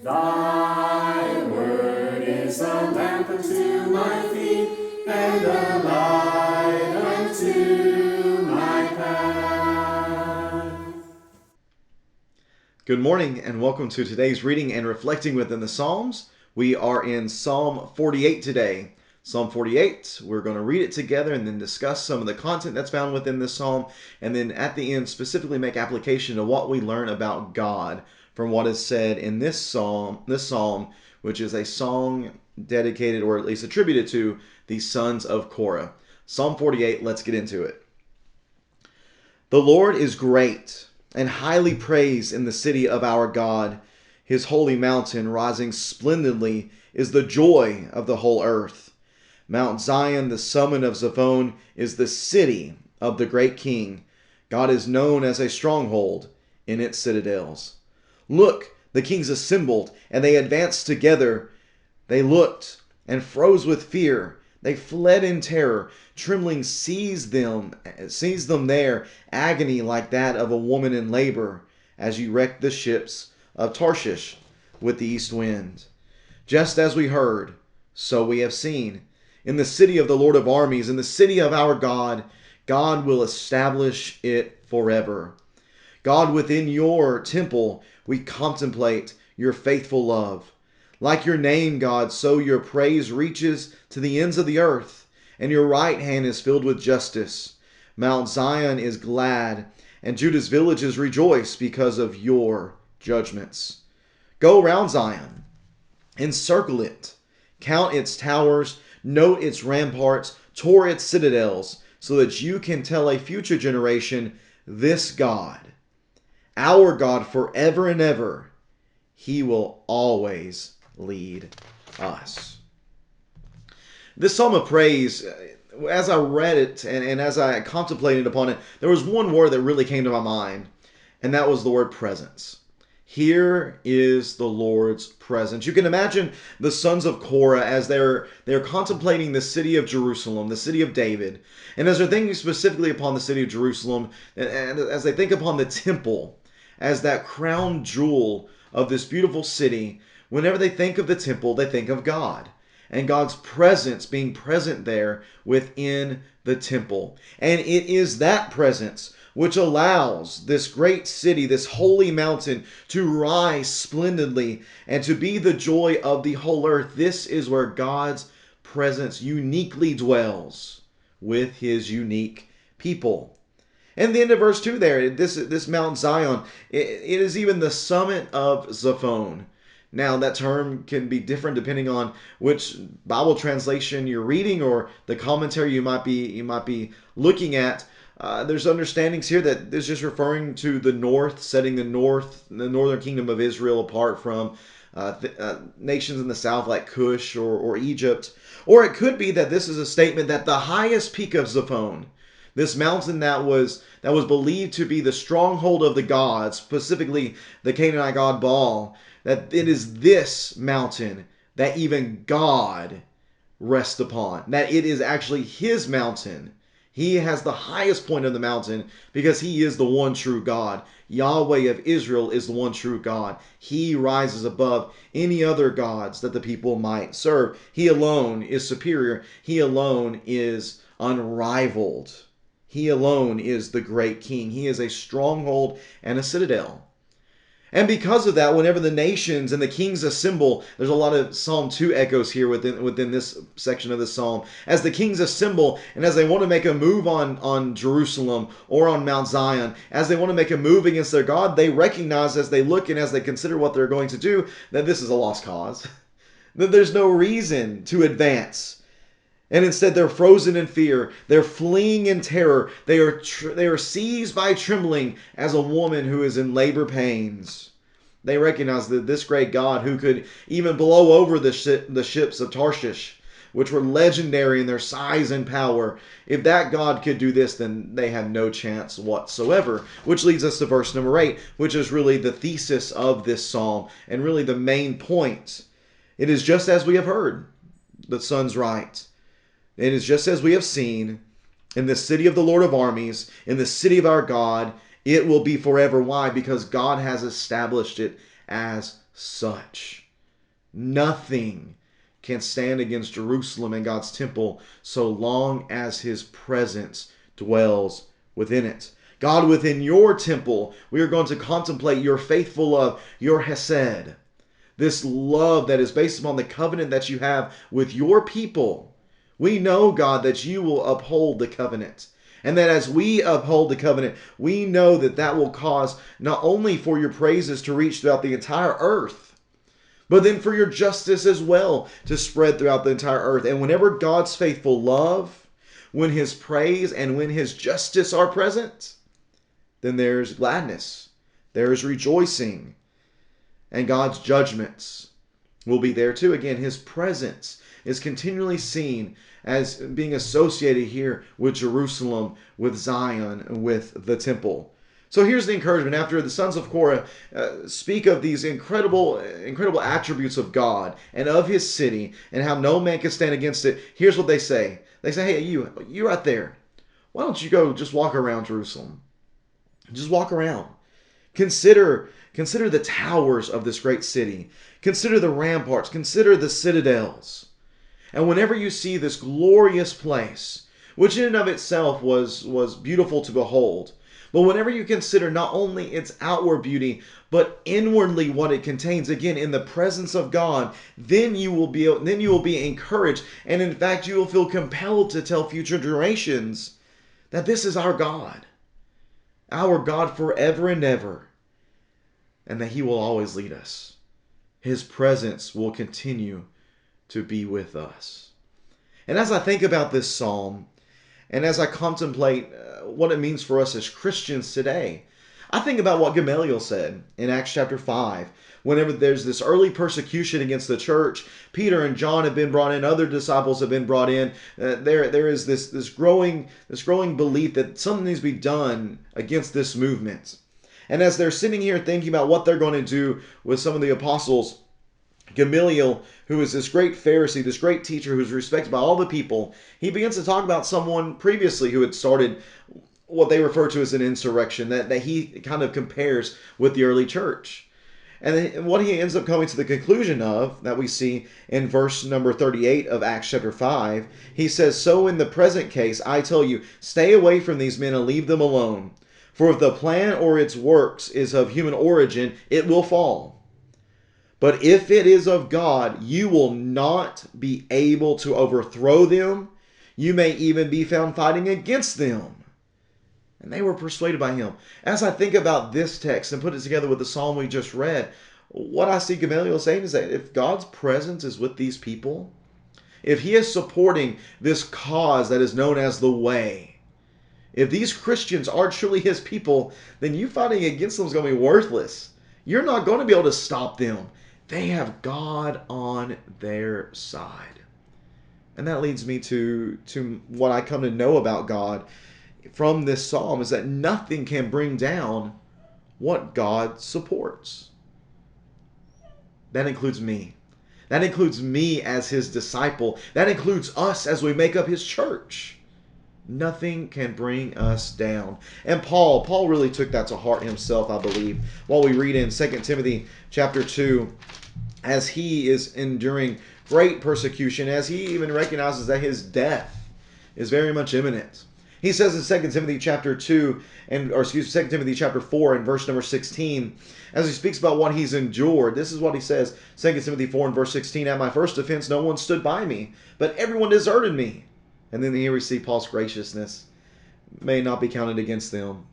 Thy word is a lamp unto my feet, and a light unto my path. Good morning and welcome to today's reading and reflecting within the Psalms. We are in Psalm 48 today. Psalm 48, we're going to read it together and then discuss some of the content that's found within this psalm, and then at the end specifically make application to what we learn about God from what is said in this psalm, which is a song dedicated or at least attributed to the sons of Korah. Psalm 48, let's get into it. The Lord is great and highly praised in the city of our God. His holy mountain, rising splendidly, is the joy of the whole earth. Mount Zion, the summit of Zaphon, is the city of the great King. God is known as a stronghold in its citadels. Look, the kings assembled, and they advanced together. They looked and froze with fear. They fled in terror. Trembling seized them there, agony like that of a woman in labor, as you wrecked the ships of Tarshish with the east wind. Just as we heard, so we have seen. In the city of the Lord of armies, in the city of our God, God will establish it forever. God, within your temple, we contemplate your faithful love. Like your name, God, so your praise reaches to the ends of the earth, and your right hand is filled with justice. Mount Zion is glad, and Judah's villages rejoice because of your judgments. Go around Zion, encircle it, count its towers, note its ramparts, tour its citadels, so that you can tell a future generation, this God, our God forever and ever, he will always lead us. This psalm of praise, as I read it and as I contemplated upon it, there was one word that really came to my mind, and that was the word presence. Here is the Lord's presence. You can imagine the sons of Korah as they're contemplating the city of Jerusalem, the city of David, and as they're thinking specifically upon the city of Jerusalem, and as they think upon the temple as that crown jewel of this beautiful city. Whenever they think of the temple, they think of God and God's presence being present there within the temple. And it is that presence which allows this great city, this holy mountain, to rise splendidly and to be the joy of the whole earth. This is where God's presence uniquely dwells with his unique people. And the end of verse 2 there, this Mount Zion, it is even the summit of Zaphon. Now, that term can be different depending on which Bible translation you're reading or the commentary you might be looking at. There's understandings here that this is just referring to the north, setting the northern kingdom of Israel apart from nations in the south like Cush or Egypt. Or it could be that this is a statement that the highest peak of Zaphon, this mountain that was believed to be the stronghold of the gods, specifically the Canaanite god Baal, that it is this mountain that even God rests upon. That it is actually his mountain. He has the highest point of the mountain because he is the one true God. Yahweh of Israel is the one true God. He rises above any other gods that the people might serve. He alone is superior. He alone is unrivaled. He alone is the great king. He is a stronghold and a citadel. And because of that, whenever the nations and the kings assemble, there's a lot of Psalm 2 echoes here within this section of the psalm. As the kings assemble and as they want to make a move on Jerusalem or on Mount Zion, as they want to make a move against their God, they recognize as they look and as they consider what they're going to do, that this is a lost cause. That there's no reason to advance. And instead, they're frozen in fear. They're fleeing in terror. They are seized by trembling as a woman who is in labor pains. They recognize that this great God, who could even blow over the ships of Tarshish, which were legendary in their size and power, if that God could do this, then they have no chance whatsoever. Which leads us to verse number 8, which is really the thesis of this psalm and really the main point. It is just as we have heard, the son's right. It is just as we have seen in the city of the Lord of armies, in the city of our God, it will be forever. Why? Because God has established it as such. Nothing can stand against Jerusalem and God's temple so long as his presence dwells within it. God, within your temple, we are going to contemplate your faithful love, your hesed. This love that is based upon the covenant that you have with your people. We know, God, that you will uphold the covenant. And that as we uphold the covenant, we know that that will cause not only for your praises to reach throughout the entire earth, but then for your justice as well to spread throughout the entire earth. And whenever God's faithful love, when his praise and when his justice are present, then there's gladness, there is rejoicing, and God's judgments will be there too. Again, his presence is continually seen as being associated here with Jerusalem, with Zion, with the temple. So here's the encouragement. After the sons of Korah speak of these incredible attributes of God and of his city and how no man can stand against it, here's what they say. They say, hey, you right there. Why don't you go just walk around Jerusalem? Just walk around. Consider the towers of this great city. Consider the ramparts. Consider the citadels. And whenever you see this glorious place, which in and of itself was beautiful to behold, but whenever you consider not only its outward beauty, but inwardly what it contains, again, in the presence of God, then you will be encouraged. And in fact, you will feel compelled to tell future generations that this is our God forever and ever, and that he will always lead us. His presence will continue to be with us. And as I think about this psalm, and as I contemplate what it means for us as Christians today, I think about what Gamaliel said in Acts chapter 5. Whenever there's this early persecution against the church, Peter and John have been brought in, other disciples have been brought in. There is this growing belief that something needs to be done against this movement. And as they're sitting here thinking about what they're going to do with some of the apostles, Gamaliel, who is this great Pharisee, this great teacher who's respected by all the people, he begins to talk about someone previously who had started what they refer to as an insurrection, that he kind of compares with the early church. And then what he ends up coming to the conclusion of, that we see in verse number 38 of Acts chapter 5, he says, "So in the present case, I tell you, stay away from these men and leave them alone. For if the plan or its works is of human origin, it will fall. But if it is of God, you will not be able to overthrow them. You may even be found fighting against them." And they were persuaded by him. As I think about this text and put it together with the psalm we just read, what I see Gamaliel saying is that if God's presence is with these people, if he is supporting this cause that is known as the way, if these Christians are truly his people, then you fighting against them is going to be worthless. You're not going to be able to stop them. They have God on their side. And that leads me to what I come to know about God from this psalm, is that nothing can bring down what God supports. That includes me. That includes me as his disciple. That includes us as we make up his church. Nothing can bring us down. And Paul really took that to heart himself, I believe. While we read in 2 Timothy chapter 2, as he is enduring great persecution, as he even recognizes that his death is very much imminent. He says in 2 Timothy chapter 2, 2 Timothy chapter 4 and verse number 16, as he speaks about what he's endured, this is what he says, 2 Timothy 4 and verse 16, "At my first offense no one stood by me, but everyone deserted me." And then here we see Paul's graciousness may not be counted against them.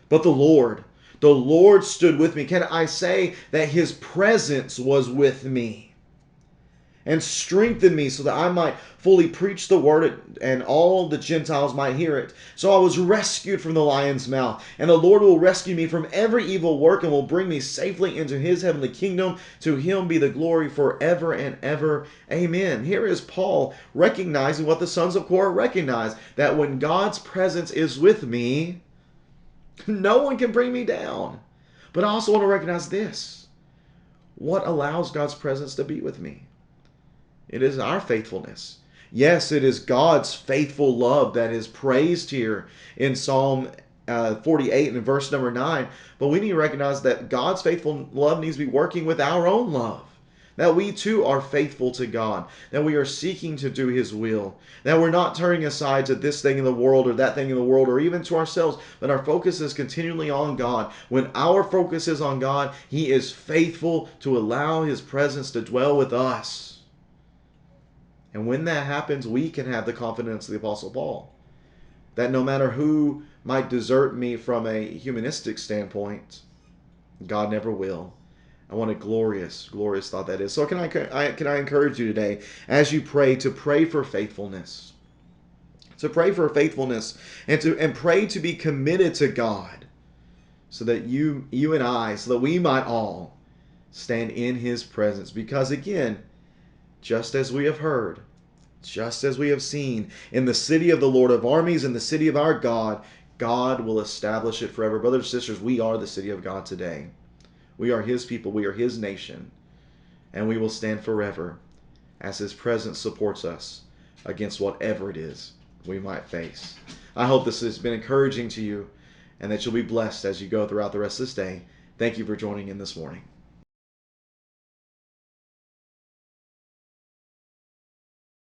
"But the Lord stood with me." Can I say that his presence was with me and strengthened me so that I might fully preach the word and all the Gentiles might hear it? So I was rescued from the lion's mouth, and the Lord will rescue me from every evil work and will bring me safely into his heavenly kingdom. To him be the glory forever and ever. Amen. Here is Paul recognizing what the sons of Korah recognized, that when God's presence is with me, no one can bring me down. But I also want to recognize this. What allows God's presence to be with me? It is our faithfulness. Yes, it is God's faithful love that is praised here in Psalm 48 and in verse number 9. But we need to recognize that God's faithful love needs to be working with our own love. That we too are faithful to God. That we are seeking to do His will. That we're not turning aside to this thing in the world or that thing in the world or even to ourselves. But our focus is continually on God. When our focus is on God, He is faithful to allow His presence to dwell with us. And when that happens, we can have the confidence of the Apostle Paul. That no matter who might desert me from a humanistic standpoint, God never will. And what a glorious, glorious thought that is. So can I encourage you today, as you pray, to pray for faithfulness. To pray for faithfulness and pray to be committed to God, so that you and I, so that we might all stand in His presence. Because again, just as we have heard, just as we have seen, in the city of the Lord of armies, in the city of our God, God will establish it forever. Brothers and sisters, we are the city of God today. We are His people. We are His nation. And we will stand forever as His presence supports us against whatever it is we might face. I hope this has been encouraging to you and that you'll be blessed as you go throughout the rest of this day. Thank you for joining in this morning.